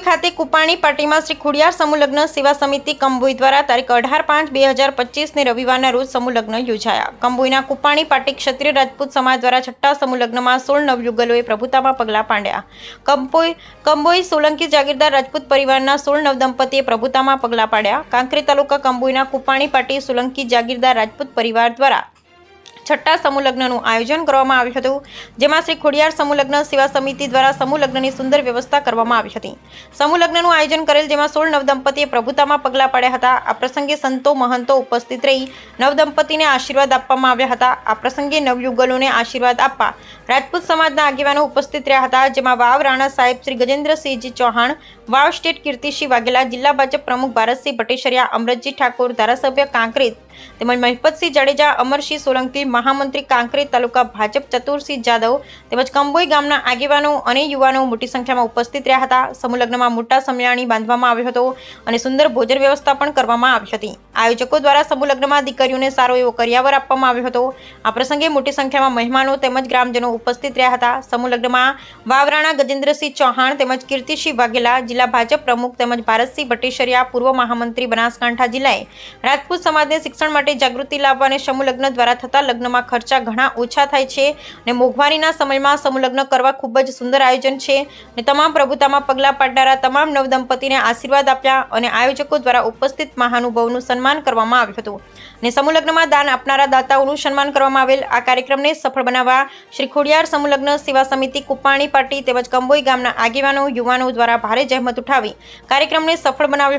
ખાતે કુપાણી પાટીમાં શ્રી ખોડિયાર સમૂહ લગ્ન સેવા સમિતિ કંબોઈ દ્વારા તારીખ 18/5/2025 ને રવિવારના રોજ સમૂહ લગ્ન યોજાયા। કંબોઈના કુપાણી પાટી ક્ષત્રિય રાજપૂત સમાજ દ્વારા છઠ્ઠા સમૂહ લગ્નમાં 16 નવયુગલોએ પ્રભુતામાં પગલાં પાડ્યા। કંબોઈ સોલંકી જાગીરદાર રાજપૂત પરિવારના 16 નવદંપતીએ પ્રભુતામાં પગલાં પાડ્યા। કાંકરેજ તાલુકા કંબોઈના કુપાણી પાટી સોલંકી જાગીરદાર રાજપૂત પરિવાર દ્વારા છઠ્ઠા સમૂહ લગ્નનું આયોજન કરવામાં આવ્યું હતું, જેમાં શ્રી ખોડિયાર સમૂહ લગ્ન સેવા સમિતિ દ્વારા સમૂહ લગ્નની સુંદર વ્યવસ્થા કરવામાં આવી હતી। સમૂહ લગ્નનું આયોજન કરેલ, જેમાં 16 નવદંપતીએ પ્રભુતામાં પગલાં પાડ્યા હતા। આ પ્રસંગે સંતો મહંતો ઉપસ્થિત રહી નવદંપતીને આશીર્વાદ આપવામાં આવ્યા હતા। આ પ્રસંગે નવયુગલોને આશીર્વાદ આપવા રાજપૂત સમાજના આગેવાનો ઉપસ્થિત રહ્યા હતા, જેમાં વાવ રાણા સાહેબ શ્રી ગજેન્દ્રસિંહજી ચૌહાણ, વાવ સ્ટેટ કીર્તિસિંહ વાઘેલા, જિલ્લા ભાજપ પ્રમુખ ભારતસિંહ ભટ્ટેસરિયા, અમરતજી ઠાકોર, ધારાસભ્ય કાંકરેજ તેમજ મહિપતસિંહ જાડેજા, અમરસિંહ સોલંકી, મહામંત્રી કાંકરેજ તાલુકા ભાજપ ચતુરસિંહ જાદવ તેમજ કંબોઈ ગામના આગેવાનો અને યુવાનો મોટી સંખ્યામાં ઉપસ્થિત રહ્યા હતા। સમૂહ લગ્નમાં મોટા સમિયાણી બાંધવામાં આવ્યો હતો અને સુંદર ભોજન વ્યવસ્થા પણ કરવામાં આવી હતી। આયોજકો દ્વારા સમૂહ લગ્નમાં દીકરીઓને સારો એવો કરિયાવર આપવામાં આવ્યો હતો। આ પ્રસંગે મોટી સંખ્યામાં મહેમાનો તેમજ ગ્રામજનો ઉપસ્થિત રહ્યા હતા। સમૂહ લગ્નમાં વાવરાણા ગજેન્દ્રસિંહ ચૌહાણ તેમજ કીર્તિસિંહ વાઘેલા, જિલ્લા ભાજપ પ્રમુખ તેમજ ભારતસિંહ ભટ્ટેસરિયા, પૂર્વ મહામંત્રી બનાસકાંઠા જિલ્લાએ રાજપૂત સમાજને શિક્ષણ માટે જાગૃતિ લાવવા અને સમૂહ લગ્ન દ્વારા થતા લગ્નમાં ખર્ચા ઘણા ઓછા થાય છે અને મોંઘવારીના સમયમાં સમૂહ લગ્ન કરવા ખૂબ જ સુંદર આયોજન છે અને તમામ પ્રભુતામાં પગલાં પાડનારા તમામ નવદંપતીને આશીર્વાદ આપ્યા અને આયોજકો દ્વારા ઉપસ્થિત મહાનુભાવોનું સન્માન કરવામાં આવ્યું હતું અને સમૂહ લગ્નમાં દાન આપનારા દાતાઓનું સન્માન કરવામાં આવેલ। આ કાર્યક્રમને સફળ બનાવવા શ્રી ખોડિયાર સમૂહ લગ્ન સેવા સમિતિ કુપાણી પાટી તેમજ કંબોઈ ગામના આગેવાનો યુવાનો દ્વારા ભારે જહેમત ઉઠાવી કાર્યક્રમને સફળ બનાવ્યો હતો।